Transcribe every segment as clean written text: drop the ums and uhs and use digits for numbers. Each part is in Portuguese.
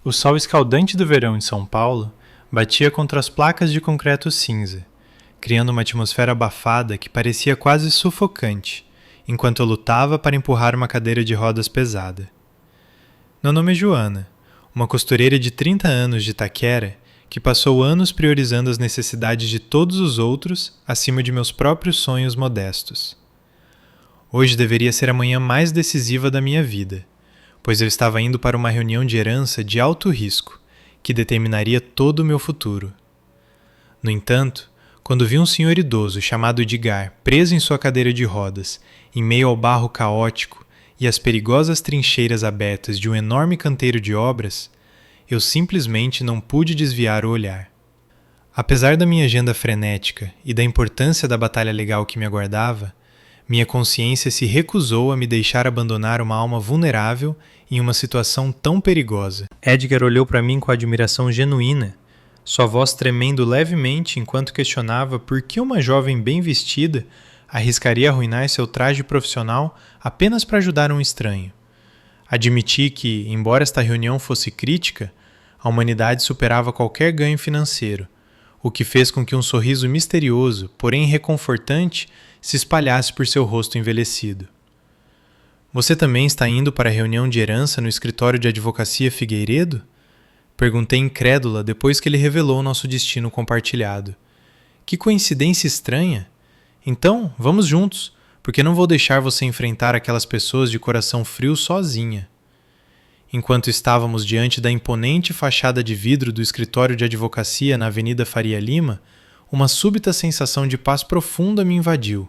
O sol escaldante do verão em São Paulo batia contra as placas de concreto cinza, criando uma atmosfera abafada que parecia quase sufocante, enquanto eu lutava para empurrar uma cadeira de rodas pesada. Meu nome é Joana, uma costureira de 30 anos de Itaquera que passou anos priorizando as necessidades de todos os outros acima de meus próprios sonhos modestos. Hoje deveria ser a manhã mais decisiva da minha vida, pois eu estava indo para uma reunião de herança de alto risco, que determinaria todo o meu futuro. No entanto, quando vi um senhor idoso chamado Edgar preso em sua cadeira de rodas, em meio ao barro caótico e às perigosas trincheiras abertas de um enorme canteiro de obras, eu simplesmente não pude desviar o olhar. Apesar da minha agenda frenética e da importância da batalha legal que me aguardava, minha consciência se recusou a me deixar abandonar uma alma vulnerável em uma situação tão perigosa. Edgar olhou para mim com admiração genuína, sua voz tremendo levemente enquanto questionava por que uma jovem bem vestida arriscaria arruinar seu traje profissional apenas para ajudar um estranho. Admiti que, embora esta reunião fosse crítica, a humanidade superava qualquer ganho financeiro, o que fez com que um sorriso misterioso, porém reconfortante, se espalhasse por seu rosto envelhecido. Você também está indo para a reunião de herança no escritório de advocacia Figueiredo? Perguntei incrédula depois que ele revelou nosso destino compartilhado. Que coincidência estranha! Então, vamos juntos, porque não vou deixar você enfrentar aquelas pessoas de coração frio sozinha. Enquanto estávamos diante da imponente fachada de vidro do escritório de advocacia na Avenida Faria Lima, uma súbita sensação de paz profunda me invadiu,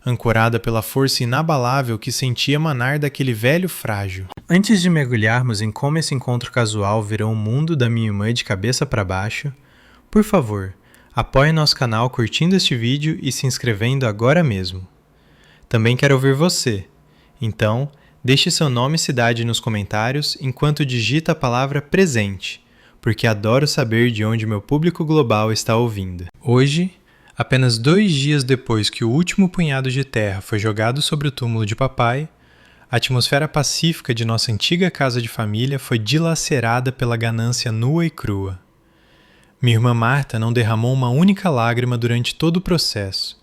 ancorada pela força inabalável que sentia emanar daquele velho frágil. Antes de mergulharmos em como esse encontro casual virou o mundo da minha irmã de cabeça para baixo, por favor, apoie nosso canal curtindo este vídeo e se inscrevendo agora mesmo. Também quero ouvir você, então deixe seu nome e cidade nos comentários enquanto digita a palavra presente, porque adoro saber de onde meu público global está ouvindo. Hoje, apenas 2 dias depois que o último punhado de terra foi jogado sobre o túmulo de papai, a atmosfera pacífica de nossa antiga casa de família foi dilacerada pela ganância nua e crua. Minha irmã Marta não derramou uma única lágrima durante todo o processo,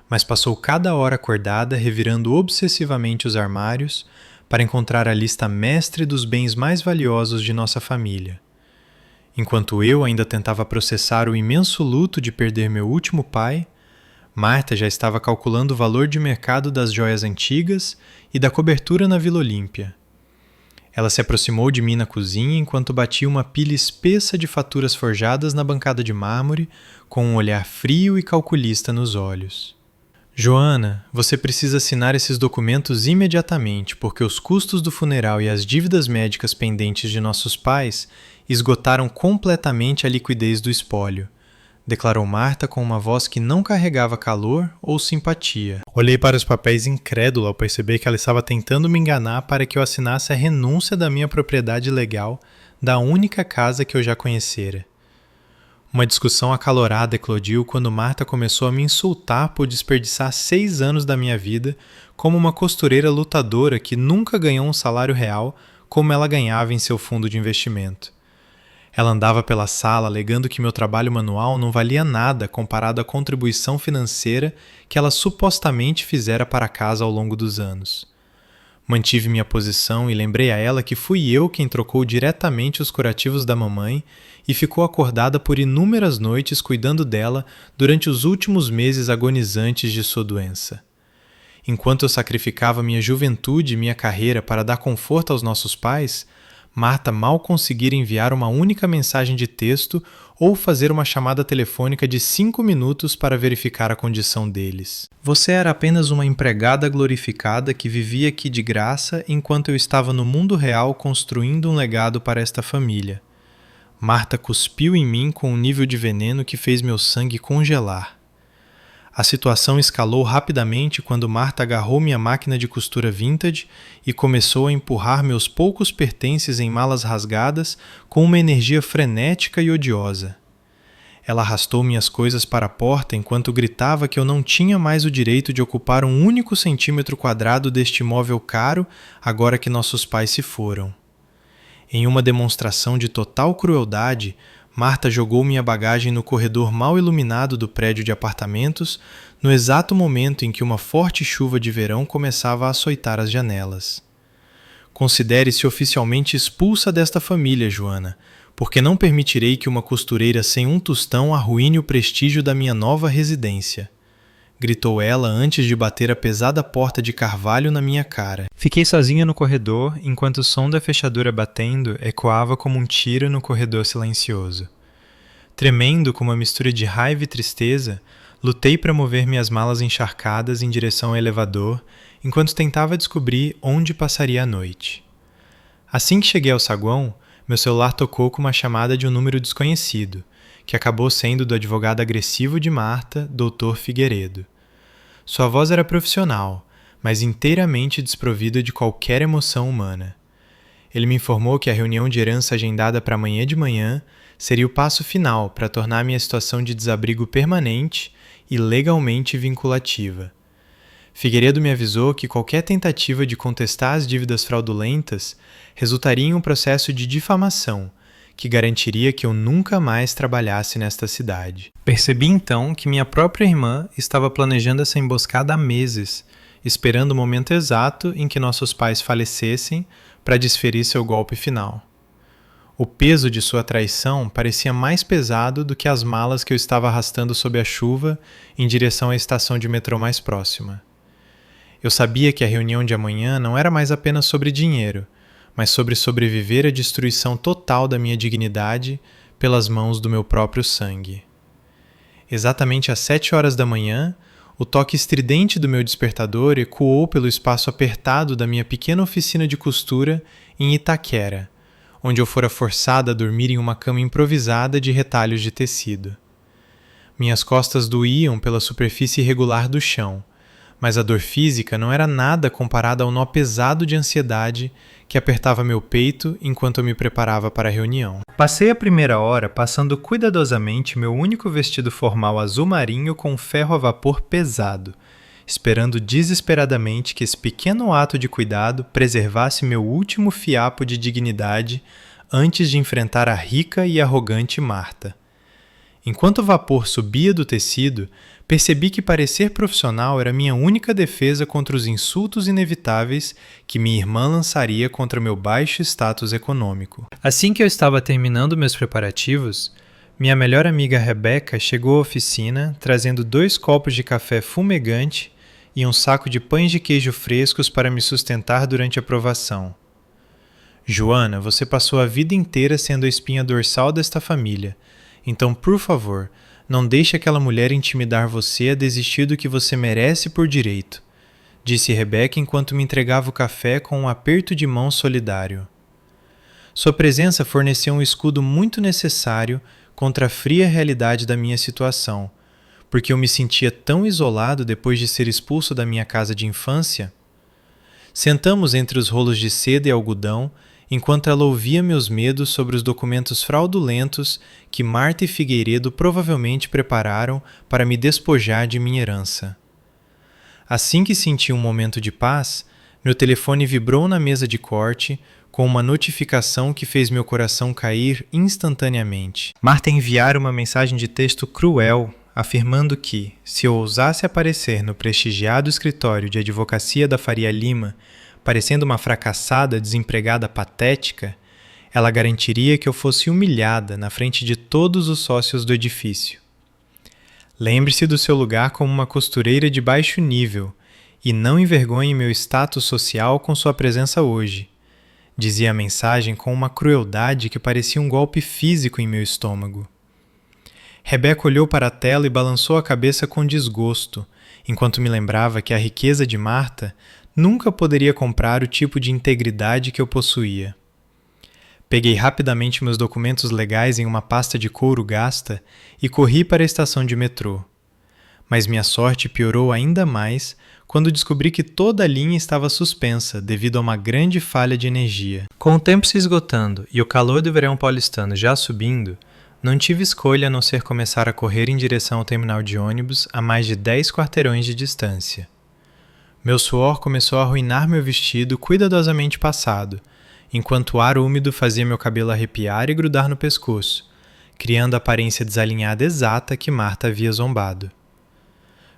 mas passou cada hora acordada revirando obsessivamente os armários para encontrar a lista mestre dos bens mais valiosos de nossa família. Enquanto eu ainda tentava processar o imenso luto de perder meu último pai, Marta já estava calculando o valor de mercado das joias antigas e da cobertura na Vila Olímpia. Ela se aproximou de mim na cozinha enquanto batia uma pilha espessa de faturas forjadas na bancada de mármore, com um olhar frio e calculista nos olhos. Joana, você precisa assinar esses documentos imediatamente, porque os custos do funeral e as dívidas médicas pendentes de nossos pais esgotaram completamente a liquidez do espólio, declarou Marta com uma voz que não carregava calor ou simpatia. Olhei para os papéis incrédulo ao perceber que ela estava tentando me enganar para que eu assinasse a renúncia da minha propriedade legal da única casa que eu já conhecera. Uma discussão acalorada eclodiu quando Marta começou a me insultar por desperdiçar 6 anos da minha vida como uma costureira lutadora que nunca ganhou um salário real como ela ganhava em seu fundo de investimento. Ela andava pela sala alegando que meu trabalho manual não valia nada comparado à contribuição financeira que ela supostamente fizera para a casa ao longo dos anos. Mantive minha posição e lembrei a ela que fui eu quem trocou diretamente os curativos da mamãe e ficou acordada por inúmeras noites cuidando dela durante os últimos meses agonizantes de sua doença. Enquanto eu sacrificava minha juventude e minha carreira para dar conforto aos nossos pais, Marta mal conseguira enviar uma única mensagem de texto ou fazer uma chamada telefônica de 5 minutos para verificar a condição deles. Você era apenas uma empregada glorificada que vivia aqui de graça enquanto eu estava no mundo real construindo um legado para esta família. Marta cuspiu em mim com um nível de veneno que fez meu sangue congelar. A situação escalou rapidamente quando Marta agarrou minha máquina de costura vintage e começou a empurrar meus poucos pertences em malas rasgadas com uma energia frenética e odiosa. Ela arrastou minhas coisas para a porta enquanto gritava que eu não tinha mais o direito de ocupar um único centímetro quadrado deste imóvel caro agora que nossos pais se foram. Em uma demonstração de total crueldade, Marta jogou minha bagagem no corredor mal iluminado do prédio de apartamentos, no exato momento em que uma forte chuva de verão começava a açoitar as janelas. Considere-se oficialmente expulsa desta família, Joana, porque não permitirei que uma costureira sem um tostão arruine o prestígio da minha nova residência, gritou ela antes de bater a pesada porta de carvalho na minha cara. Fiquei sozinha no corredor, enquanto o som da fechadura batendo ecoava como um tiro no corredor silencioso. Tremendo com uma mistura de raiva e tristeza, lutei para mover minhas malas encharcadas em direção ao elevador, enquanto tentava descobrir onde passaria a noite. Assim que cheguei ao saguão, meu celular tocou com uma chamada de um número desconhecido, que acabou sendo do advogado agressivo de Marta, Dr. Figueiredo. Sua voz era profissional, mas inteiramente desprovida de qualquer emoção humana. Ele me informou que a reunião de herança agendada para amanhã de manhã seria o passo final para tornar minha situação de desabrigo permanente e legalmente vinculativa. Figueiredo me avisou que qualquer tentativa de contestar as dívidas fraudulentas resultaria em um processo de difamação, que garantiria que eu nunca mais trabalhasse nesta cidade. Percebi então que minha própria irmã estava planejando essa emboscada há meses, esperando o momento exato em que nossos pais falecessem para desferir seu golpe final. O peso de sua traição parecia mais pesado do que as malas que eu estava arrastando sob a chuva em direção à estação de metrô mais próxima. Eu sabia que a reunião de amanhã não era mais apenas sobre dinheiro, mas sobre sobreviver à destruição total da minha dignidade pelas mãos do meu próprio sangue. Exatamente às 7 horas da manhã, o toque estridente do meu despertador ecoou pelo espaço apertado da minha pequena oficina de costura em Itaquera, onde eu fora forçada a dormir em uma cama improvisada de retalhos de tecido. Minhas costas doíam pela superfície irregular do chão, mas a dor física não era nada comparada ao nó pesado de ansiedade que apertava meu peito enquanto eu me preparava para a reunião. Passei a primeira hora passando cuidadosamente meu único vestido formal azul marinho com ferro a vapor pesado, esperando desesperadamente que esse pequeno ato de cuidado preservasse meu último fiapo de dignidade antes de enfrentar a rica e arrogante Marta. Enquanto o vapor subia do tecido, percebi que parecer profissional era minha única defesa contra os insultos inevitáveis que minha irmã lançaria contra meu baixo status econômico. Assim que eu estava terminando meus preparativos, minha melhor amiga Rebeca chegou à oficina trazendo 2 copos de café fumegante e um saco de pães de queijo frescos para me sustentar durante a provação. Joana, você passou a vida inteira sendo a espinha dorsal desta família. Então, por favor, não deixe aquela mulher intimidar você a desistir do que você merece por direito, disse Rebeca enquanto me entregava o café com um aperto de mão solidário. Sua presença forneceu um escudo muito necessário contra a fria realidade da minha situação, porque eu me sentia tão isolado depois de ser expulso da minha casa de infância. Sentamos entre os rolos de seda e algodão, enquanto ela ouvia meus medos sobre os documentos fraudulentos que Marta e Figueiredo provavelmente prepararam para me despojar de minha herança. Assim que senti um momento de paz, meu telefone vibrou na mesa de corte com uma notificação que fez meu coração cair instantaneamente. Marta enviara uma mensagem de texto cruel, afirmando que, se eu ousasse aparecer no prestigiado escritório de advocacia da Faria Lima, parecendo uma fracassada desempregada patética, ela garantiria que eu fosse humilhada na frente de todos os sócios do edifício. Lembre-se do seu lugar como uma costureira de baixo nível e não envergonhe meu status social com sua presença hoje, dizia a mensagem com uma crueldade que parecia um golpe físico em meu estômago. Rebeca olhou para a tela e balançou a cabeça com desgosto, enquanto me lembrava que a riqueza de Marta nunca poderia comprar o tipo de integridade que eu possuía. Peguei rapidamente meus documentos legais em uma pasta de couro gasta e corri para a estação de metrô. Mas minha sorte piorou ainda mais quando descobri que toda a linha estava suspensa devido a uma grande falha de energia. Com o tempo se esgotando e o calor do verão paulistano já subindo, não tive escolha a não ser começar a correr em direção ao terminal de ônibus a mais de 10 quarteirões de distância. Meu suor começou a arruinar meu vestido cuidadosamente passado, enquanto o ar úmido fazia meu cabelo arrepiar e grudar no pescoço, criando a aparência desalinhada exata que Marta havia zombado.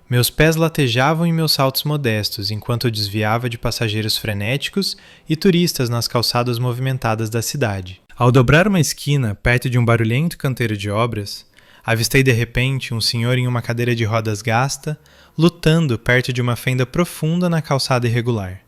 Meus pés latejavam em meus saltos modestos enquanto eu desviava de passageiros frenéticos e turistas nas calçadas movimentadas da cidade. Ao dobrar uma esquina perto de um barulhento canteiro de obras, avistei de repente um senhor em uma cadeira de rodas gasta, lutando perto de uma fenda profunda na calçada irregular.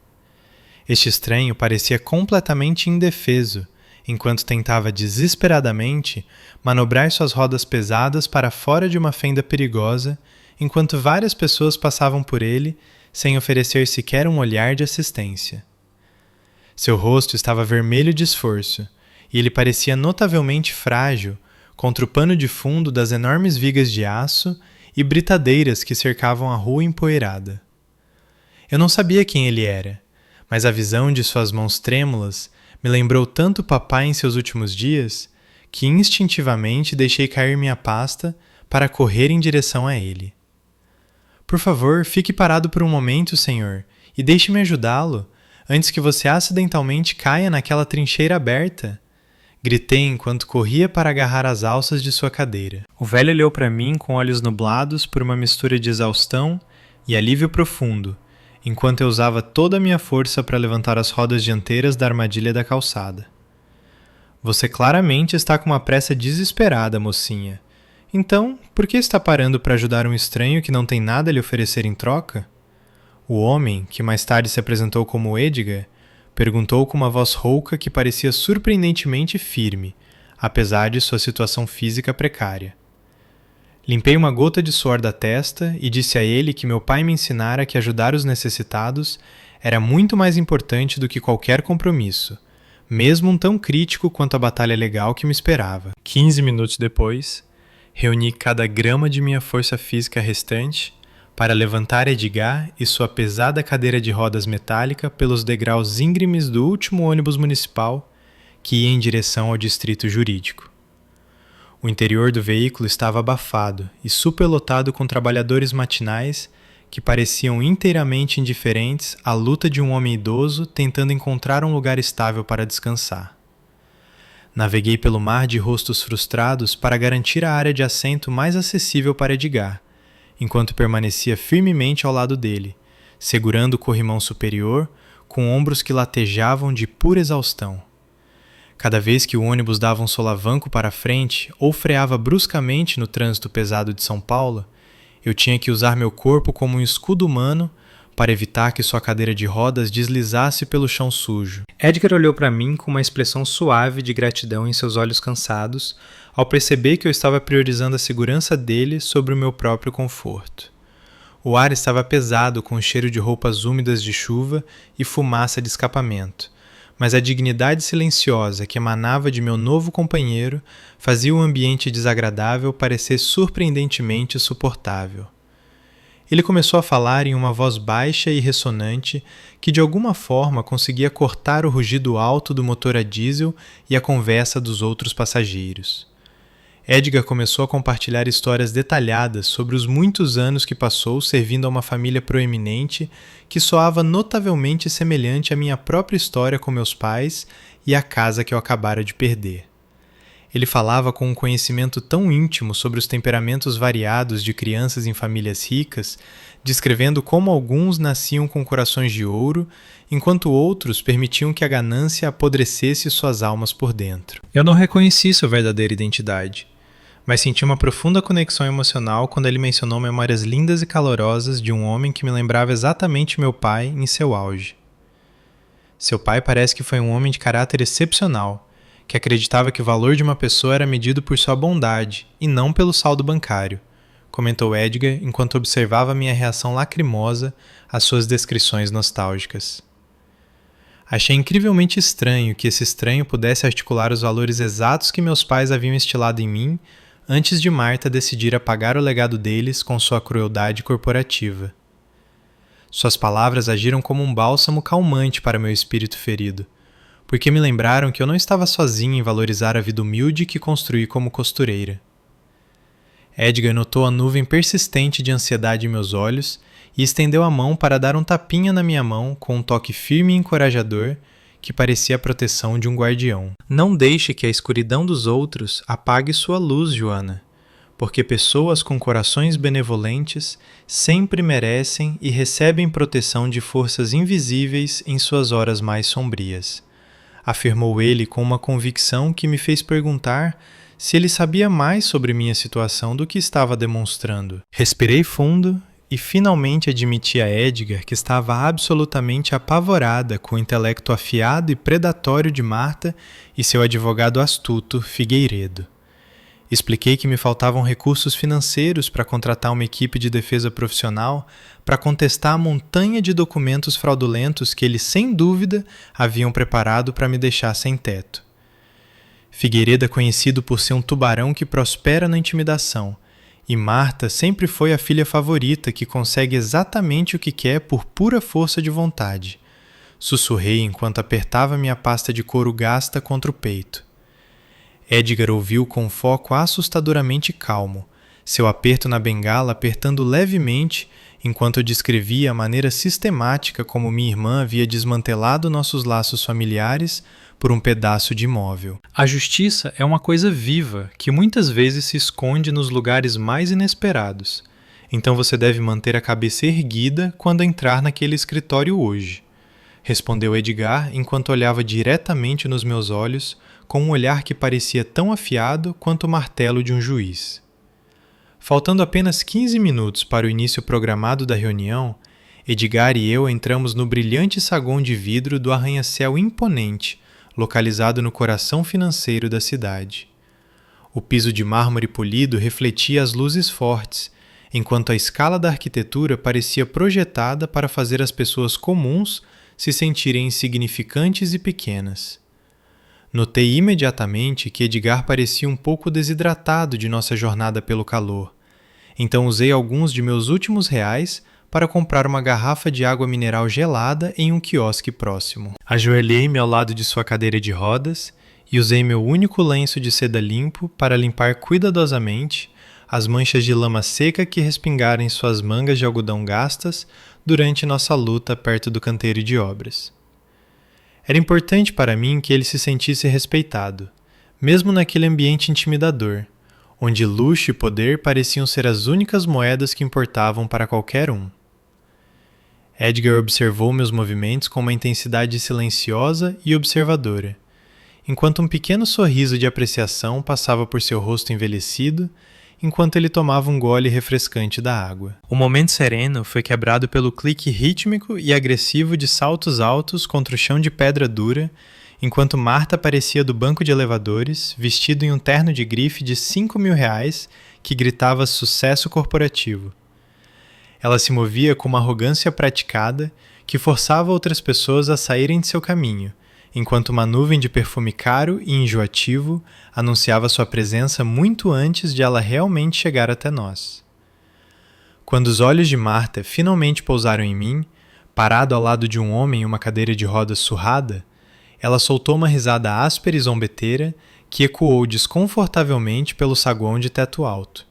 Este estranho parecia completamente indefeso, enquanto tentava desesperadamente manobrar suas rodas pesadas para fora de uma fenda perigosa, enquanto várias pessoas passavam por ele sem oferecer sequer um olhar de assistência. Seu rosto estava vermelho de esforço, e ele parecia notavelmente frágil contra o pano de fundo das enormes vigas de aço e britadeiras que cercavam a rua empoeirada. Eu não sabia quem ele era, mas a visão de suas mãos trêmulas me lembrou tanto papai em seus últimos dias que instintivamente deixei cair minha pasta para correr em direção a ele. Por favor, fique parado por um momento, senhor, e deixe-me ajudá-lo, antes que você acidentalmente caia naquela trincheira aberta. Gritei enquanto corria para agarrar as alças de sua cadeira. O velho olhou para mim com olhos nublados por uma mistura de exaustão e alívio profundo, enquanto eu usava toda a minha força para levantar as rodas dianteiras da armadilha da calçada. Você claramente está com uma pressa desesperada, mocinha. Então, por que está parando para ajudar um estranho que não tem nada a lhe oferecer em troca? O homem, que mais tarde se apresentou como Edgar, perguntou com uma voz rouca que parecia surpreendentemente firme, apesar de sua situação física precária. Limpei uma gota de suor da testa e disse a ele que meu pai me ensinara que ajudar os necessitados era muito mais importante do que qualquer compromisso, mesmo um tão crítico quanto a batalha legal que me esperava. 15 minutos depois, reuni cada grama de minha força física restante para levantar Edgar e sua pesada cadeira de rodas metálica pelos degraus íngremes do último ônibus municipal que ia em direção ao distrito jurídico. O interior do veículo estava abafado e superlotado com trabalhadores matinais que pareciam inteiramente indiferentes à luta de um homem idoso tentando encontrar um lugar estável para descansar. Naveguei pelo mar de rostos frustrados para garantir a área de assento mais acessível para Edgar, enquanto permanecia firmemente ao lado dele, segurando o corrimão superior com ombros que latejavam de pura exaustão. Cada vez que o ônibus dava um solavanco para frente ou freava bruscamente no trânsito pesado de São Paulo, eu tinha que usar meu corpo como um escudo humano para evitar que sua cadeira de rodas deslizasse pelo chão sujo. Edgar olhou para mim com uma expressão suave de gratidão em seus olhos cansados, ao perceber que eu estava priorizando a segurança dele sobre o meu próprio conforto. O ar estava pesado com o cheiro de roupas úmidas de chuva e fumaça de escapamento, mas a dignidade silenciosa que emanava de meu novo companheiro fazia o ambiente desagradável parecer surpreendentemente suportável. Ele começou a falar em uma voz baixa e ressonante que de alguma forma conseguia cortar o rugido alto do motor a diesel e a conversa dos outros passageiros. Edgar começou a compartilhar histórias detalhadas sobre os muitos anos que passou servindo a uma família proeminente que soava notavelmente semelhante à minha própria história com meus pais e à casa que eu acabara de perder. Ele falava com um conhecimento tão íntimo sobre os temperamentos variados de crianças em famílias ricas, descrevendo como alguns nasciam com corações de ouro, enquanto outros permitiam que a ganância apodrecesse suas almas por dentro. Eu não reconheci sua verdadeira identidade, mas senti uma profunda conexão emocional quando ele mencionou memórias lindas e calorosas de um homem que me lembrava exatamente meu pai em seu auge. Seu pai parece que foi um homem de caráter excepcional, que acreditava que o valor de uma pessoa era medido por sua bondade e não pelo saldo bancário, comentou Edgar enquanto observava minha reação lacrimosa às suas descrições nostálgicas. Achei incrivelmente estranho que esse estranho pudesse articular os valores exatos que meus pais haviam instilado em mim antes de Marta decidir apagar o legado deles com sua crueldade corporativa. Suas palavras agiram como um bálsamo calmante para meu espírito ferido, porque me lembraram que eu não estava sozinho em valorizar a vida humilde que construí como costureira. Edgar notou a nuvem persistente de ansiedade em meus olhos e estendeu a mão para dar um tapinha na minha mão com um toque firme e encorajador que parecia a proteção de um guardião. Não deixe que a escuridão dos outros apague sua luz, Joana, porque pessoas com corações benevolentes sempre merecem e recebem proteção de forças invisíveis em suas horas mais sombrias, afirmou ele com uma convicção que me fez perguntar se ele sabia mais sobre minha situação do que estava demonstrando. Respirei fundo e finalmente admiti a Edgar que estava absolutamente apavorada com o intelecto afiado e predatório de Marta e seu advogado astuto, Figueiredo. Expliquei que me faltavam recursos financeiros para contratar uma equipe de defesa profissional para contestar a montanha de documentos fraudulentos que eles, sem dúvida, haviam preparado para me deixar sem teto. Figueiredo é conhecido por ser um tubarão que prospera na intimidação, e Marta sempre foi a filha favorita que consegue exatamente o que quer por pura força de vontade. Sussurrei enquanto apertava minha pasta de couro gasta contra o peito. Edgar ouviu com foco assustadoramente calmo, seu aperto na bengala apertando levemente enquanto eu descrevia a maneira sistemática como minha irmã havia desmantelado nossos laços familiares por um pedaço de imóvel. A justiça é uma coisa viva que muitas vezes se esconde nos lugares mais inesperados, então você deve manter a cabeça erguida quando entrar naquele escritório hoje, respondeu Edgar enquanto olhava diretamente nos meus olhos com um olhar que parecia tão afiado quanto o martelo de um juiz. Faltando apenas 15 minutos para o início programado da reunião, Edgar e eu entramos no brilhante saguão de vidro do arranha-céu imponente, localizado no coração financeiro da cidade. O piso de mármore polido refletia as luzes fortes, enquanto a escala da arquitetura parecia projetada para fazer as pessoas comuns se sentirem insignificantes e pequenas. Notei imediatamente que Edgar parecia um pouco desidratado de nossa jornada pelo calor, então usei alguns de meus últimos reais para comprar uma garrafa de água mineral gelada em um quiosque próximo. Ajoelhei-me ao lado de sua cadeira de rodas e usei meu único lenço de seda limpo para limpar cuidadosamente as manchas de lama seca que respingaram em suas mangas de algodão gastas durante nossa luta perto do canteiro de obras. Era importante para mim que ele se sentisse respeitado, mesmo naquele ambiente intimidador, onde luxo e poder pareciam ser as únicas moedas que importavam para qualquer um. Edgar observou meus movimentos com uma intensidade silenciosa e observadora, enquanto um pequeno sorriso de apreciação passava por seu rosto envelhecido, enquanto ele tomava um gole refrescante da água. O momento sereno foi quebrado pelo clique rítmico e agressivo de saltos altos contra o chão de pedra dura, enquanto Marta aparecia do banco de elevadores, vestido em um terno de grife de R$5.000 que gritava sucesso corporativo. Ela se movia com uma arrogância praticada que forçava outras pessoas a saírem de seu caminho, enquanto uma nuvem de perfume caro e enjoativo anunciava sua presença muito antes de ela realmente chegar até nós. Quando os olhos de Marta finalmente pousaram em mim, parado ao lado de um homem em uma cadeira de rodas surrada, ela soltou uma risada áspera e zombeteira que ecoou desconfortavelmente pelo saguão de teto alto.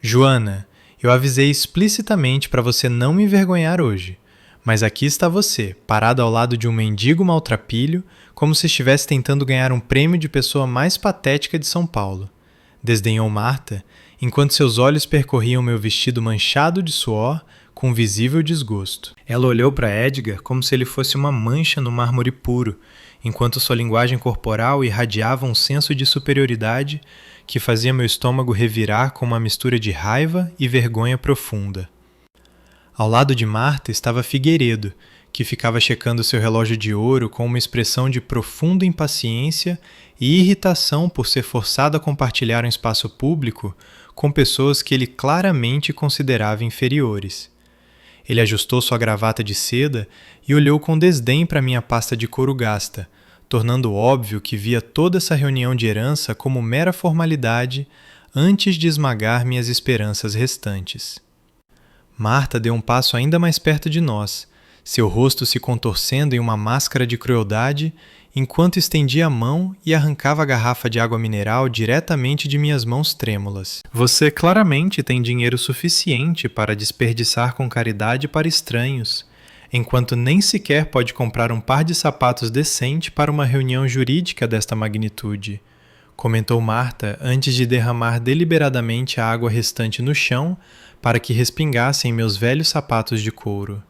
Joana, eu avisei explicitamente para você não me envergonhar hoje. Mas aqui está você, parado ao lado de um mendigo maltrapilho, como se estivesse tentando ganhar um prêmio de pessoa mais patética de São Paulo. Desdenhou Marta, enquanto seus olhos percorriam meu vestido manchado de suor com visível desgosto. Ela olhou para Edgar como se ele fosse uma mancha no mármore puro, enquanto sua linguagem corporal irradiava um senso de superioridade que fazia meu estômago revirar com uma mistura de raiva e vergonha profunda. Ao lado de Marta estava Figueiredo, que ficava checando seu relógio de ouro com uma expressão de profunda impaciência e irritação por ser forçado a compartilhar um espaço público com pessoas que ele claramente considerava inferiores. Ele ajustou sua gravata de seda e olhou com desdém para minha pasta de couro gasta, tornando óbvio que via toda essa reunião de herança como mera formalidade antes de esmagar minhas esperanças restantes. Marta deu um passo ainda mais perto de nós, seu rosto se contorcendo em uma máscara de crueldade, enquanto estendia a mão e arrancava a garrafa de água mineral diretamente de minhas mãos trêmulas. Você claramente tem dinheiro suficiente para desperdiçar com caridade para estranhos, enquanto nem sequer pode comprar um par de sapatos decente para uma reunião jurídica desta magnitude, comentou Marta antes de derramar deliberadamente a água restante no chão para que respingasse em meus velhos sapatos de couro.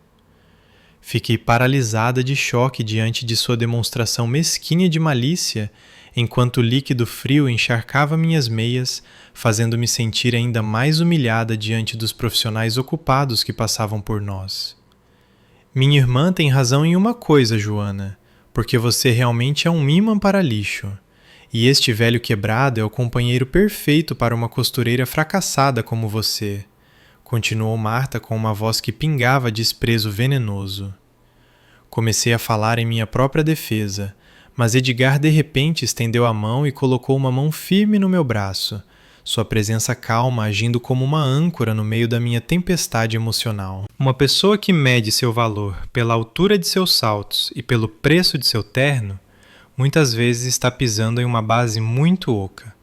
Fiquei paralisada de choque diante de sua demonstração mesquinha de malícia, enquanto o líquido frio encharcava minhas meias, fazendo-me sentir ainda mais humilhada diante dos profissionais ocupados que passavam por nós. Minha irmã tem razão em uma coisa, Joana, porque você realmente é um imã para lixo. E este velho quebrado é o companheiro perfeito para uma costureira fracassada como você, continuou Marta com uma voz que pingava desprezo venenoso. Comecei a falar em minha própria defesa, mas Edgar de repente estendeu a mão e colocou uma mão firme no meu braço, sua presença calma agindo como uma âncora no meio da minha tempestade emocional. Uma pessoa que mede seu valor pela altura de seus saltos e pelo preço de seu terno, muitas vezes está pisando em uma base muito oca.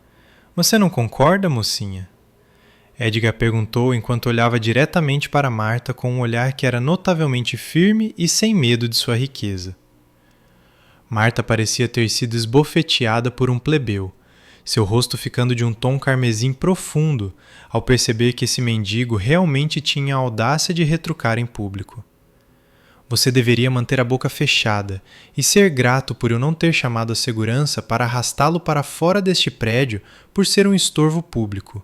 Você não concorda, mocinha? Edgar perguntou enquanto olhava diretamente para Marta com um olhar que era notavelmente firme e sem medo de sua riqueza. Marta parecia ter sido esbofeteada por um plebeu, seu rosto ficando de um tom carmesim profundo ao perceber que esse mendigo realmente tinha a audácia de retrucar em público. Você deveria manter a boca fechada e ser grato por eu não ter chamado a segurança para arrastá-lo para fora deste prédio por ser um estorvo público,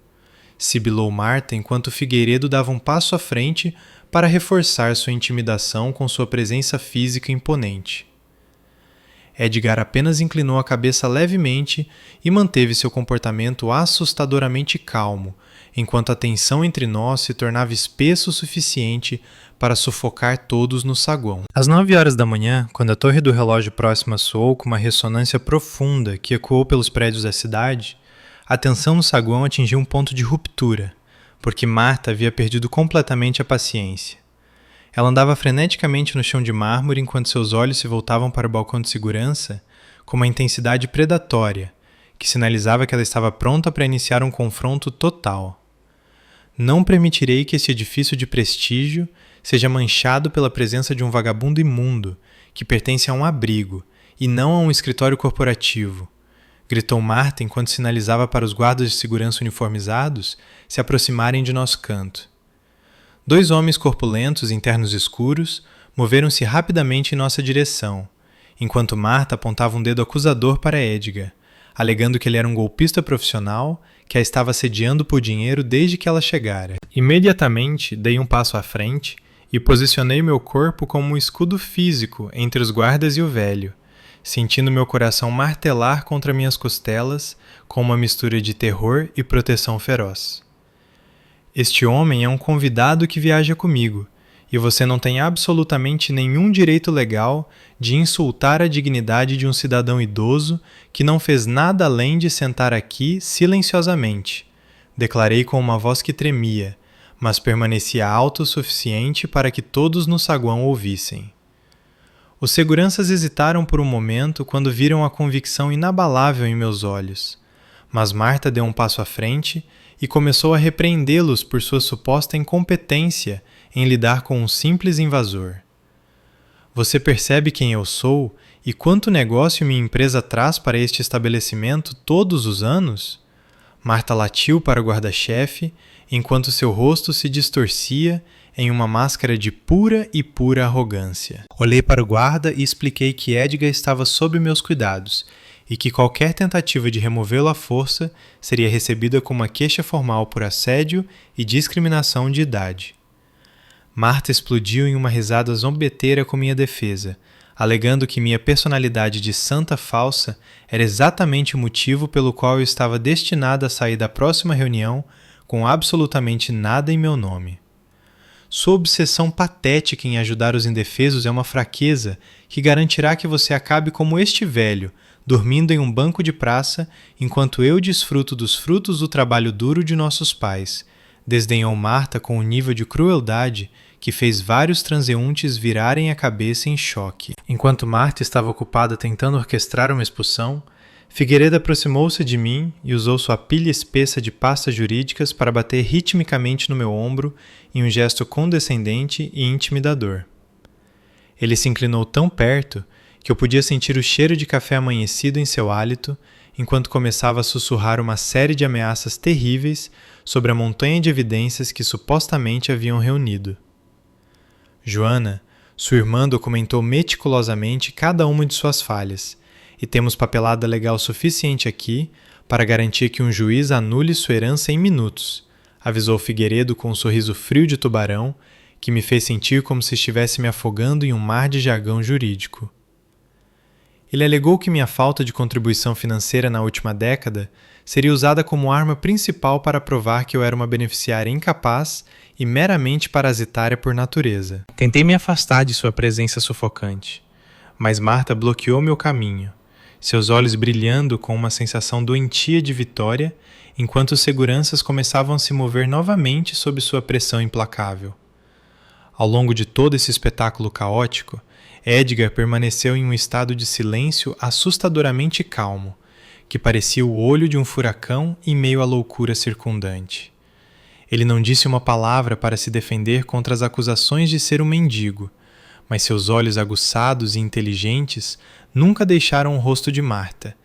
sibilou Marta enquanto Figueiredo dava um passo à frente para reforçar sua intimidação com sua presença física imponente. Edgar apenas inclinou a cabeça levemente e manteve seu comportamento assustadoramente calmo, enquanto a tensão entre nós se tornava espessa o suficiente para sufocar todos no saguão. Às 9 horas da manhã, quando a torre do relógio próxima soou com uma ressonância profunda que ecoou pelos prédios da cidade, a tensão no saguão atingiu um ponto de ruptura, porque Marta havia perdido completamente a paciência. Ela andava freneticamente no chão de mármore enquanto seus olhos se voltavam para o balcão de segurança com uma intensidade predatória, que sinalizava que ela estava pronta para iniciar um confronto total. Não permitirei que esse edifício de prestígio seja manchado pela presença de um vagabundo imundo que pertence a um abrigo e não a um escritório corporativo, gritou Marta enquanto sinalizava para os guardas de segurança uniformizados se aproximarem de nosso canto. 2 homens corpulentos em ternos escuros moveram-se rapidamente em nossa direção, enquanto Marta apontava um dedo acusador para Edgar, alegando que ele era um golpista profissional que a estava assediando por dinheiro desde que ela chegara. Imediatamente dei um passo à frente e posicionei meu corpo como um escudo físico entre os guardas e o velho, sentindo meu coração martelar contra minhas costelas com uma mistura de terror e proteção feroz. Este homem é um convidado que viaja comigo, e você não tem absolutamente nenhum direito legal de insultar a dignidade de um cidadão idoso que não fez nada além de sentar aqui silenciosamente, declarei com uma voz que tremia, mas permanecia alta o suficiente para que todos no saguão ouvissem. Os seguranças hesitaram por um momento quando viram a convicção inabalável em meus olhos, mas Marta deu um passo à frente e começou a repreendê-los por sua suposta incompetência em lidar com um simples invasor. Você percebe quem eu sou e quanto negócio minha empresa traz para este estabelecimento todos os anos? Marta latiu para o guarda-chefe, enquanto seu rosto se distorcia em uma máscara de pura arrogância. Olhei para o guarda e expliquei que Edgar estava sob meus cuidados e que qualquer tentativa de removê-lo à força seria recebida com uma queixa formal por assédio e discriminação de idade. Marta explodiu em uma risada zombeteira com minha defesa, alegando que minha personalidade de santa falsa era exatamente o motivo pelo qual eu estava destinada a sair da próxima reunião com absolutamente nada em meu nome. Sua obsessão patética em ajudar os indefesos é uma fraqueza que garantirá que você acabe como este velho, dormindo em um banco de praça, enquanto eu desfruto dos frutos do trabalho duro de nossos pais, desdenhou Marta com um nível de crueldade que fez vários transeuntes virarem a cabeça em choque. Enquanto Marta estava ocupada tentando orquestrar uma expulsão, Figueiredo aproximou-se de mim e usou sua pilha espessa de pastas jurídicas para bater ritmicamente no meu ombro em um gesto condescendente e intimidador. Ele se inclinou tão perto que eu podia sentir o cheiro de café amanhecido em seu hálito, enquanto começava a sussurrar uma série de ameaças terríveis sobre a montanha de evidências que supostamente haviam reunido. Joana, sua irmã, documentou meticulosamente cada uma de suas falhas, e temos papelada legal suficiente aqui para garantir que um juiz anule sua herança em minutos, avisou Figueiredo com um sorriso frio de tubarão que me fez sentir como se estivesse me afogando em um mar de jargão jurídico. Ele alegou que minha falta de contribuição financeira na última década seria usada como arma principal para provar que eu era uma beneficiária incapaz e meramente parasitária por natureza. Tentei me afastar de sua presença sufocante, mas Marta bloqueou meu caminho, seus olhos brilhando com uma sensação doentia de vitória, enquanto os seguranças começavam a se mover novamente sob sua pressão implacável. Ao longo de todo esse espetáculo caótico, Edgar permaneceu em um estado de silêncio assustadoramente calmo, que parecia o olho de um furacão em meio à loucura circundante. Ele não disse uma palavra para se defender contra as acusações de ser um mendigo, mas seus olhos aguçados e inteligentes nunca deixaram o rosto de Marta,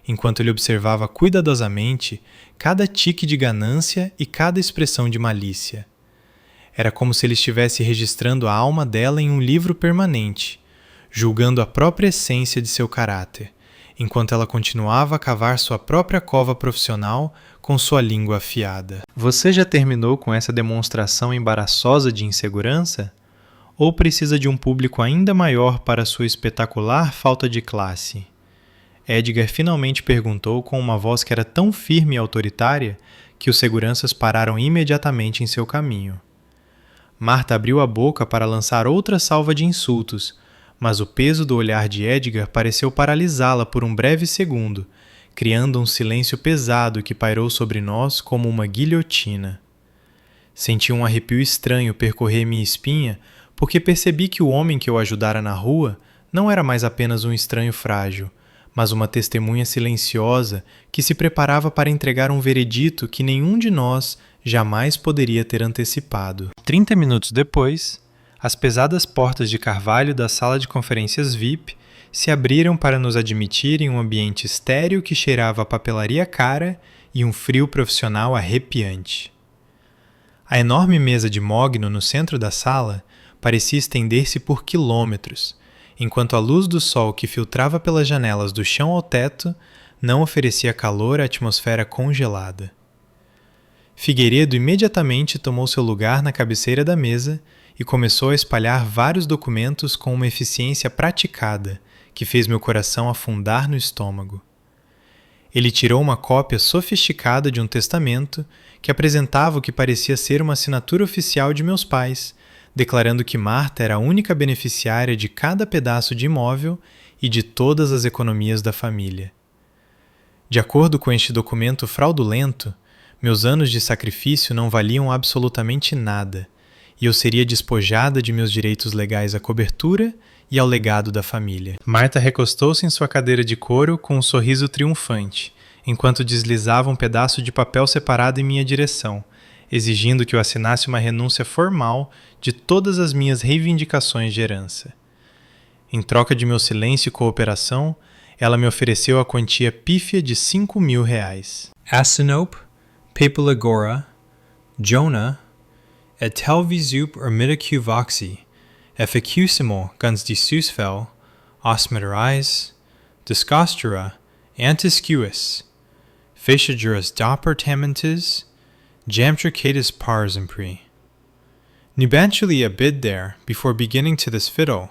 enquanto ele observava cuidadosamente cada tique de ganância e cada expressão de malícia. Era como se ele estivesse registrando a alma dela em um livro permanente, julgando a própria essência de seu caráter, enquanto ela continuava a cavar sua própria cova profissional com sua língua afiada. Você já terminou com essa demonstração embaraçosa de insegurança? Ou precisa de um público ainda maior para sua espetacular falta de classe? Edgar finalmente perguntou com uma voz que era tão firme e autoritária que os seguranças pararam imediatamente em seu caminho. Marta abriu a boca para lançar outra salva de insultos, mas o peso do olhar de Edgar pareceu paralisá-la por um breve segundo, criando um silêncio pesado que pairou sobre nós como uma guilhotina. Senti um arrepio estranho percorrer minha espinha, porque percebi que o homem que eu ajudara na rua não era mais apenas um estranho frágil, mas uma testemunha silenciosa que se preparava para entregar um veredito que nenhum de nós jamais poderia ter antecipado. 30 minutos depois, as pesadas portas de carvalho da sala de conferências VIP se abriram para nos admitir em um ambiente estéril que cheirava a papelaria cara e um frio profissional arrepiante. A enorme mesa de mogno no centro da sala parecia estender-se por quilômetros, enquanto a luz do sol que filtrava pelas janelas do chão ao teto não oferecia calor à atmosfera congelada. Figueiredo imediatamente tomou seu lugar na cabeceira da mesa e começou a espalhar vários documentos com uma eficiência praticada que fez meu coração afundar no estômago. Ele tirou uma cópia sofisticada de um testamento que apresentava o que parecia ser uma assinatura oficial de meus pais, declarando que Marta era a única beneficiária de cada pedaço de imóvel e de todas as economias da família. De acordo com este documento fraudulento, meus anos de sacrifício não valiam absolutamente nada, e eu seria despojada de meus direitos legais à cobertura e ao legado da família. Marta recostou-se em sua cadeira de couro com um sorriso triunfante, enquanto deslizava um pedaço de papel separado em minha direção, exigindo que eu assinasse uma renúncia formal de todas as minhas reivindicações de herança. Em troca de meu silêncio e cooperação, ela me ofereceu a quantia pífia de R$5.000. Asinope, Papelagora, Jonah, et telvisup ermitaque voxi, efficusimo guns de susfel, osmeterais, discostura, antiscuus, faciaduras dopertamentes, jamtricatus pars impri. Nubantuli a bid there, before beginning to this fiddle,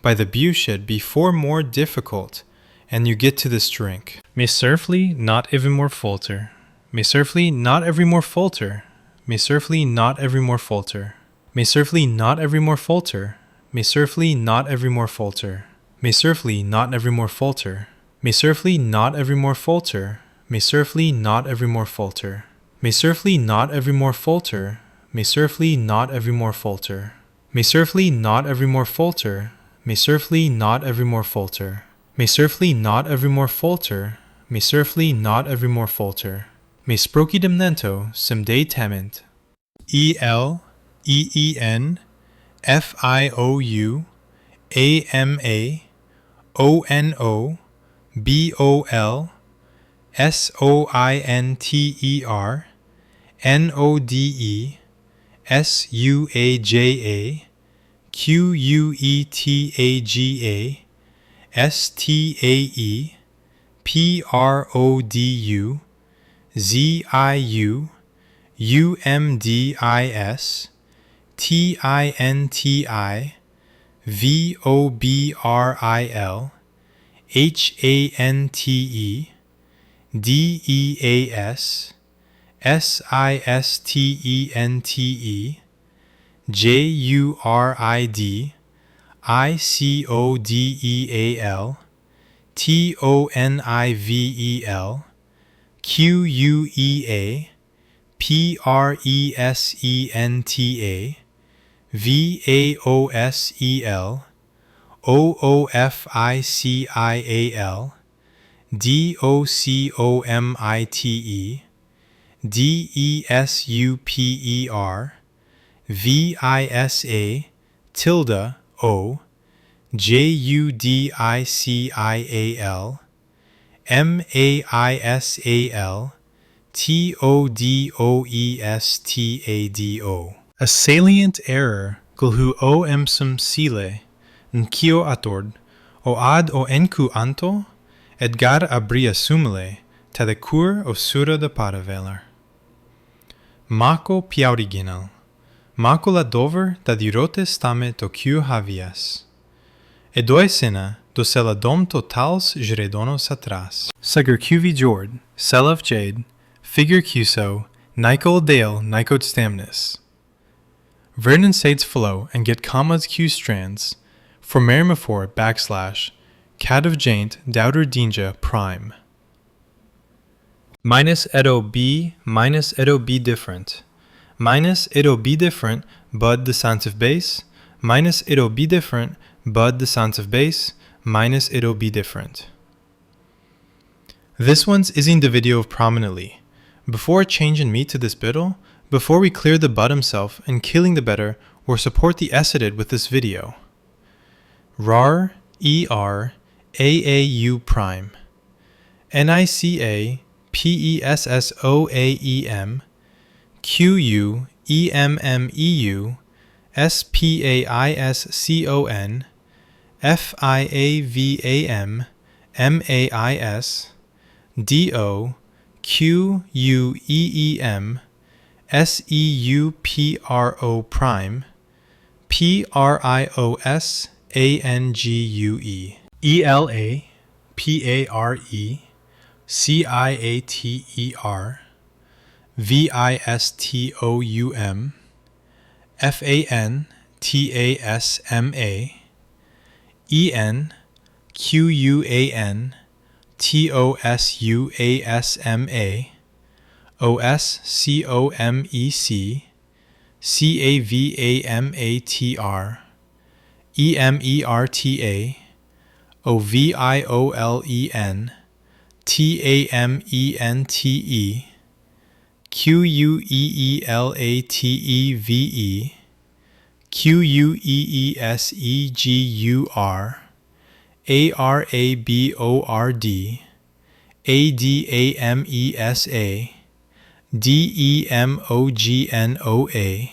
by the buchet before more difficult, and you get to this drink. May surfly not even more falter. May surfly not every more falter. May surfly not every more falter. May surfly not every more falter. May surfly not every more falter. May surfly not every more falter. May surfly not every more falter. May surfly not every more falter. May surfly not every more falter. May surfly not every more falter. May surfly not every more falter. May surfly not every more falter. May surfly not every more falter. May surfly not every more falter. Me sproci demnento sim de tament. ELEEN FIOU AMAONOBOL SOINTER NODE SUAJA QUETAGA STAE PRODU ZIU UMDIS TINTI VOBRIL HANTE DEAS SISTENTE JURID ICODEAL TONIVEL QUEA PRESENTA VAOSEL OOFICIAL DOCOMITE DESUPER VISA tilde O JUDICIAL MAISAL TODOESTADO. A salient error gulhu o emsum sile, nkio atord, o ad o enku anto, edgar abria sumile, telecur osura de paravelar. Mako piauriginal. Macula dover da dirotes tame tokiu havias. Edoisena docela dom totals jredonos atras. Sagur cuvi jord, cell of jade, figure cuso, nicol dale nicot stamnis. Vernon sades flow and get commas q strands, for mermafor backslash, cat of jaint doubter dinja prime. Minus edo b different. Minus it'll be different, but the sense of base, minus it'll be different, but the sense of base, minus it'll be different. This one's is in the video of prominently. Before changing me to this biddle, before we clear the bottom self and killing the better or support the essited with this video. RAR ER AAU prime NICA PESSOAEM QU EMMEU SPAISCON FIAVAM MAIS DO QUEEM SEUPRO prime PRIOS ANGUE ELA PARE CIATER VISTOUM FANTASMA ENQUAN TOSUASMA OSCOMEC CAVAMATR EMERTA OVIOLEN TAMENTE QUEELATEVE QUEESEGUR ARABORD ADAMESA DEMOGNOA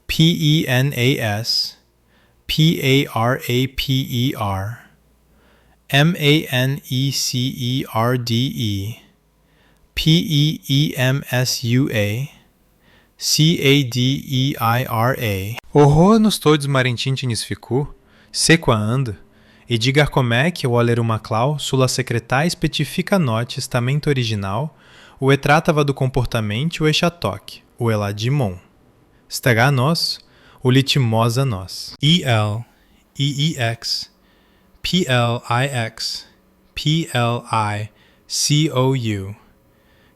PENAS PARAPER MANECERDE PEEMSUA CADEIRA Horror nos todos marentintinis ficu, sequa anda, e digar comé que o oleruma clau sulla secretai specifica notes tamento original, o etratava do comportamento o echatoque, o eladimon. Staga nós, o litimosa nós. EL, EEX, PLIX, PLICOU,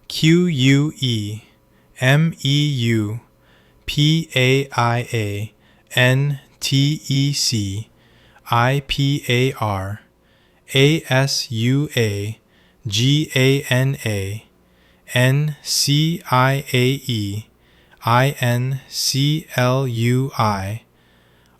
QUE, MEU, PAIA, NTEC, IPAR, ASUA, GANA, NCIAE, INCLUI,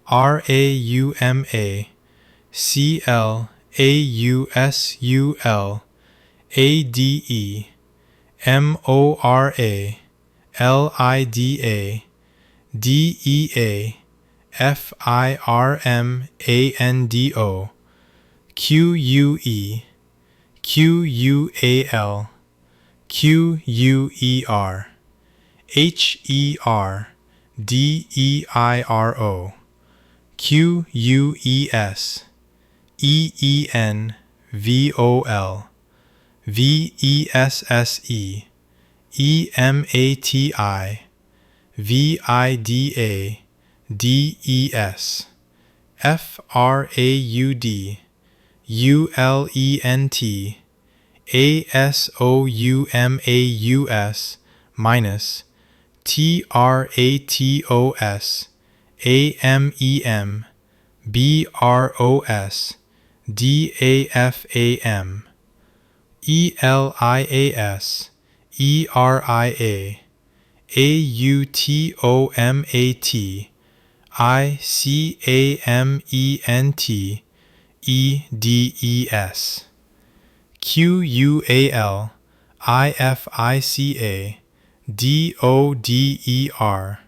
RAUMACLAUSULASECRETASPEC minus TRATOSAMEMBROSDAFAM ELIAUTOMATICAMENTEDES QUALIFICADODER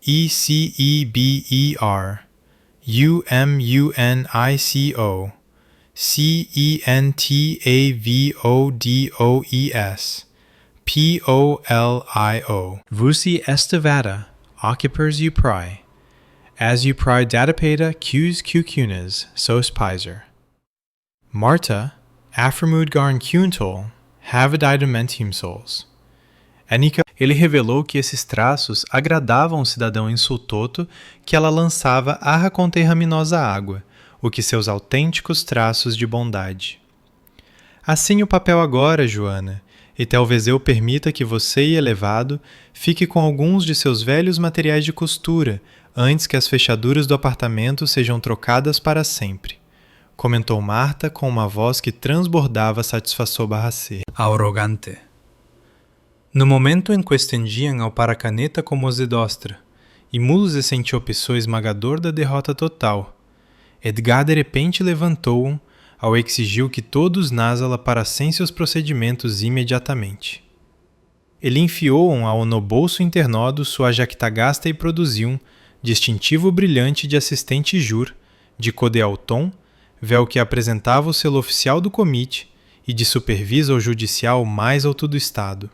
ECEBER UMUNICO CENTAVODOES POLIO Vusi estivata, occupers you pry. As you pry datapeta Qs Qcunas, sos piser. Marta, Aframud garn Cuntol, Havididamentium sols. Ele revelou que esses traços agradavam o cidadão insultoto que ela lançava arra conterraminosa água, o que seus autênticos traços de bondade. Assim o papel agora, Joana, e talvez eu permita que você e elevado fique com alguns de seus velhos materiais de costura antes que as fechaduras do apartamento sejam trocadas para sempre, comentou Marta com uma voz que transbordava satisfação barracer. Arrogante. No momento em que estendiam ao paracaneta como Zedostra, e Mulo se sentiu pessoa esmagador da derrota total, Edgar de repente levantou-o ao exigiu que todos Násala parassem seus procedimentos imediatamente. Ele enfiou-um ao no bolso internodo sua jactagasta e produziu distintivo brilhante de assistente jur, de codealton, véu que apresentava o selo oficial do comite e de supervisa o judicial mais alto do Estado.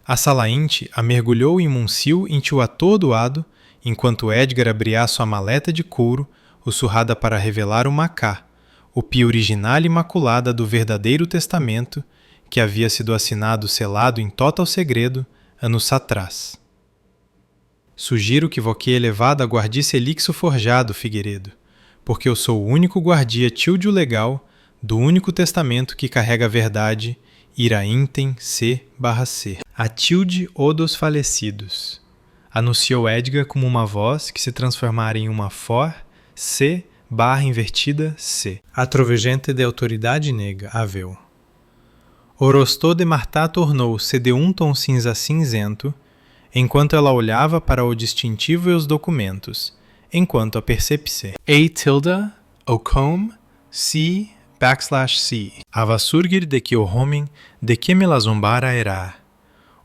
A salainte a mergulhou em Muncil into atordoado, enquanto Edgar abria sua maleta de couro, o surrada para revelar o macá, o pia original imaculada do verdadeiro testamento, que havia sido assinado selado em total segredo, anos atrás. Sugiro que voque elevado guardisse elixo forjado, Figueiredo, porque eu sou o único guardia tilde legal do único testamento que carrega a verdade, ira intem C/C. A tilde o dos falecidos, anunciou Edgar como uma voz que se transformara em uma for, C, barra invertida, C. A trovejante de autoridade nega, aveu. O rostô de Martha tornou-se de um tom cinza cinzento, enquanto ela olhava para o distintivo e os documentos, enquanto a percepse. A tilde, o com, C, /C. Ava surgir de que o homem de que me la zombara era.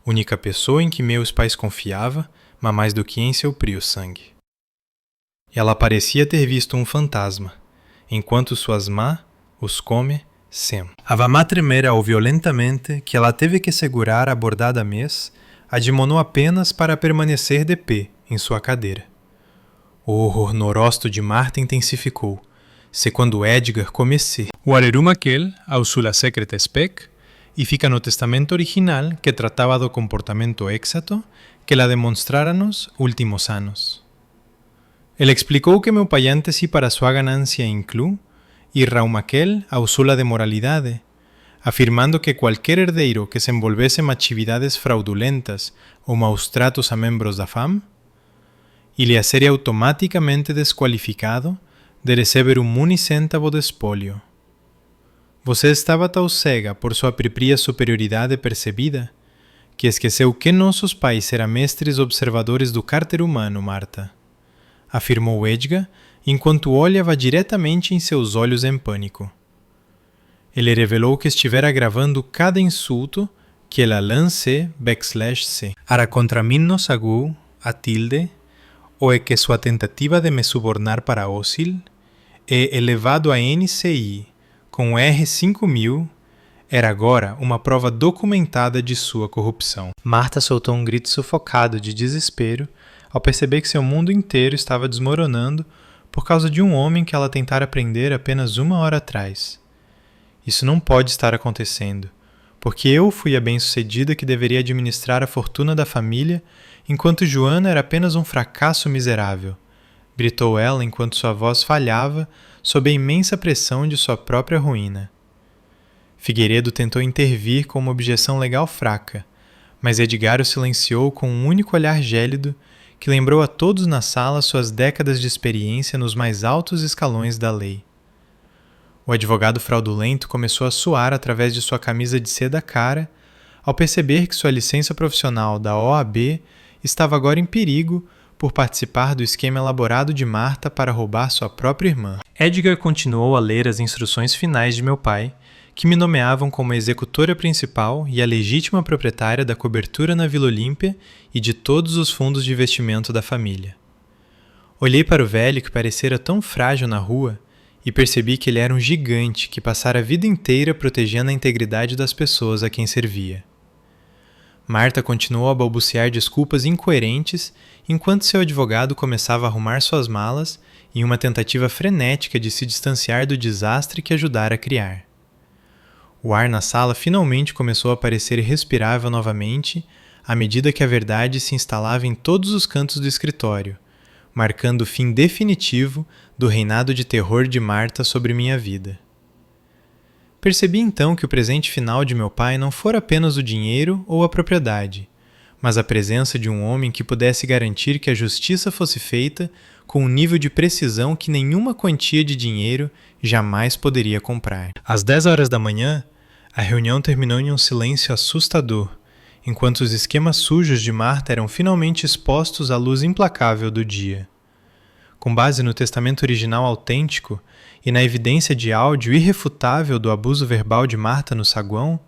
Única pessoa em que meus pais confiava, mas mais do que em seu prio sangue. Ela parecia ter visto um fantasma, enquanto suas mãos os come sem. Ava má tremera ou violentamente que ela teve que segurar a bordada mês, admonou apenas para permanecer de pé em sua cadeira. O horror norosto de Marta intensificou, se quando Edgar comece. O arerum aquel, ausula secreta spec, e fica no testamento original que tratava do comportamento exato que la demonstrara nos últimos anos. Ele explicou que meu paiante se para sua ganância inclú, e raumaquel ausula de moralidade, afirmando que qualquer herdeiro que se envolvesse en atividades fraudulentas ou maus tratos a membros da FAM, iria ser automaticamente desqualificado de receber municêntavo de espólio. Você estava tão cega por sua propria superioridade percebida que esqueceu que nossos pais eram mestres observadores do cárter humano, Marta. afirmou Edgar, enquanto olhava diretamente em seus olhos em pânico. Ele revelou que estivera gravando cada insulto que ela lance /c era contra mim no sagú, a tilde, ou é que sua tentativa de me subornar para ósil é elevado a NCI com R5000 era agora uma prova documentada de sua corrupção. Marta soltou um grito sufocado de desespero ao perceber que seu mundo inteiro estava desmoronando por causa de um homem que ela tentara prender apenas 1 hora atrás. Isso não pode estar acontecendo, porque eu fui a bem-sucedida que deveria administrar a fortuna da família, enquanto Joana era apenas um fracasso miserável, gritou ela enquanto sua voz falhava sob a imensa pressão de sua própria ruína. Figueiredo tentou intervir com uma objeção legal fraca, mas Edgar o silenciou com um único olhar gélido que lembrou a todos na sala suas décadas de experiência nos mais altos escalões da lei. O advogado fraudulento começou a suar através de sua camisa de seda cara ao perceber que sua licença profissional da OAB estava agora em perigo por participar do esquema elaborado de Marta para roubar sua própria irmã. Edgar continuou a ler as instruções finais de meu pai, que me nomeavam como a executora principal e a legítima proprietária da cobertura na Vila Olímpia e de todos os fundos de investimento da família. Olhei para o velho que parecera tão frágil na rua e percebi que ele era um gigante que passara a vida inteira protegendo a integridade das pessoas a quem servia. Marta continuou a balbuciar desculpas incoerentes enquanto seu advogado começava a arrumar suas malas em uma tentativa frenética de se distanciar do desastre que ajudara a criar. O ar na sala finalmente começou a parecer respirável novamente à medida que a verdade se instalava em todos os cantos do escritório, marcando o fim definitivo do reinado de terror de Marta sobre minha vida. Percebi então que o presente final de meu pai não fora apenas o dinheiro ou a propriedade, mas a presença de um homem que pudesse garantir que a justiça fosse feita com um nível de precisão que nenhuma quantia de dinheiro jamais poderia comprar. Às 10 horas da manhã, a reunião terminou em um silêncio assustador, enquanto os esquemas sujos de Marta eram finalmente expostos à luz implacável do dia. Com base no testamento original autêntico e na evidência de áudio irrefutável do abuso verbal de Marta no saguão,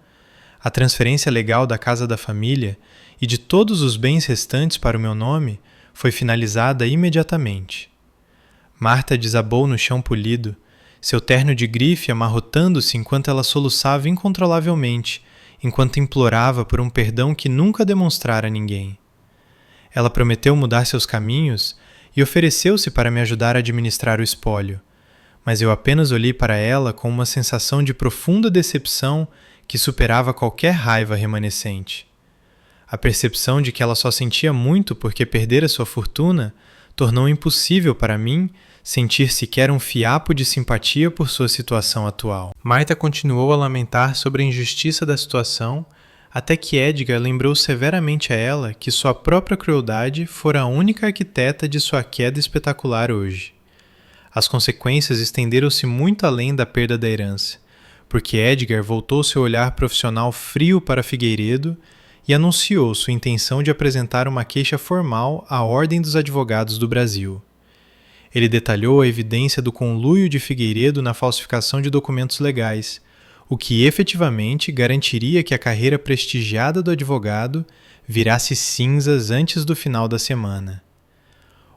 a transferência legal da casa da família e de todos os bens restantes para o meu nome foi finalizada imediatamente. Marta desabou no chão polido, seu terno de grife amarrotando-se enquanto ela soluçava incontrolavelmente, enquanto implorava por um perdão que nunca demonstrara a ninguém. Ela prometeu mudar seus caminhos e ofereceu-se para me ajudar a administrar o espólio, mas eu apenas olhei para ela com uma sensação de profunda decepção que superava qualquer raiva remanescente. A percepção de que ela só sentia muito porque perdera sua fortuna tornou impossível para mim sentir sequer um fiapo de simpatia por sua situação atual. Marta continuou a lamentar sobre a injustiça da situação, até que Edgar lembrou severamente a ela que sua própria crueldade fora a única arquiteta de sua queda espetacular hoje. As consequências estenderam-se muito além da perda da herança, porque Edgar voltou seu olhar profissional frio para Figueiredo e anunciou sua intenção de apresentar uma queixa formal à Ordem dos Advogados do Brasil. Ele detalhou a evidência do conluio de Figueiredo na falsificação de documentos legais, o que efetivamente garantiria que a carreira prestigiada do advogado virasse cinzas antes do final da semana.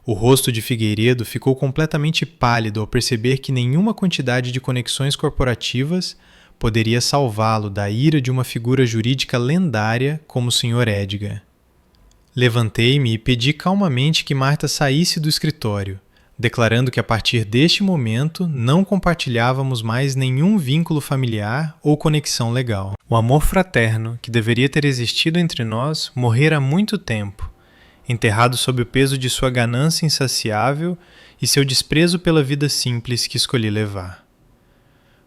O rosto de Figueiredo ficou completamente pálido ao perceber que nenhuma quantidade de conexões corporativas poderia salvá-lo da ira de uma figura jurídica lendária como o Sr. Edgar. Levantei-me e pedi calmamente que Marta saísse do escritório, declarando que a partir deste momento não compartilhávamos mais nenhum vínculo familiar ou conexão legal. O amor fraterno que deveria ter existido entre nós morrera há muito tempo, enterrado sob o peso de sua ganância insaciável e seu desprezo pela vida simples que escolhi levar.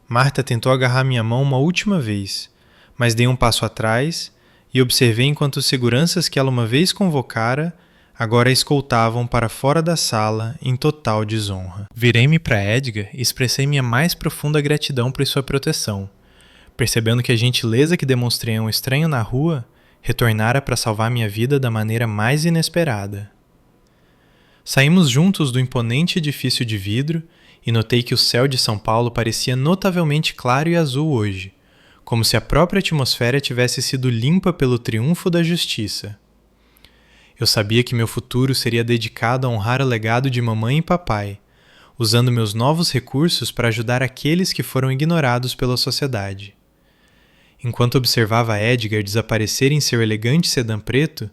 Marta tentou agarrar minha mão uma última vez, mas dei um passo atrás e observei enquanto os seguranças que ela uma vez convocara agora a escoltavam para fora da sala em total desonra. Virei-me para Edgar e expressei minha mais profunda gratidão por sua proteção, percebendo que a gentileza que demonstrei a um estranho na rua retornara para salvar minha vida da maneira mais inesperada. Saímos juntos do imponente edifício de vidro e notei que o céu de São Paulo parecia notavelmente claro e azul hoje, como se a própria atmosfera tivesse sido limpa pelo triunfo da justiça. Eu sabia que meu futuro seria dedicado a honrar o legado de mamãe e papai, usando meus novos recursos para ajudar aqueles que foram ignorados pela sociedade. Enquanto observava Edgar desaparecer em seu elegante sedã preto,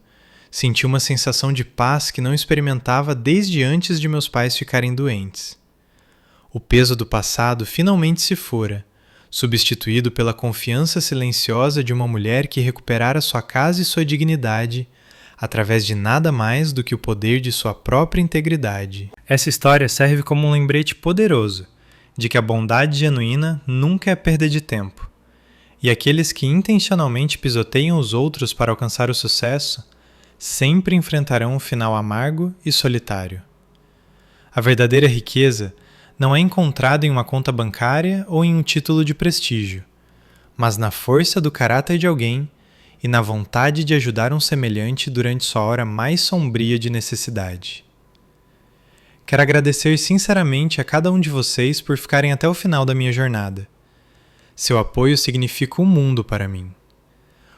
senti uma sensação de paz que não experimentava desde antes de meus pais ficarem doentes. O peso do passado finalmente se fora, substituído pela confiança silenciosa de uma mulher que recuperara sua casa e sua dignidade através de nada mais do que o poder de sua própria integridade. Essa história serve como um lembrete poderoso de que a bondade genuína nunca é perda de tempo, e aqueles que intencionalmente pisoteiam os outros para alcançar o sucesso sempre enfrentarão um final amargo e solitário. A verdadeira riqueza não é encontrada em uma conta bancária ou em um título de prestígio, mas na força do caráter de alguém e na vontade de ajudar um semelhante durante sua hora mais sombria de necessidade. Quero agradecer sinceramente a cada um de vocês por ficarem até o final da minha jornada. Seu apoio significa um mundo para mim.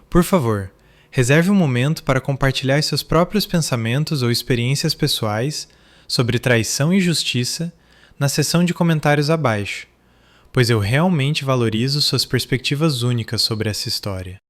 Por favor, reserve um momento para compartilhar seus próprios pensamentos ou experiências pessoais sobre traição e justiça na seção de comentários abaixo, pois eu realmente valorizo suas perspectivas únicas sobre essa história.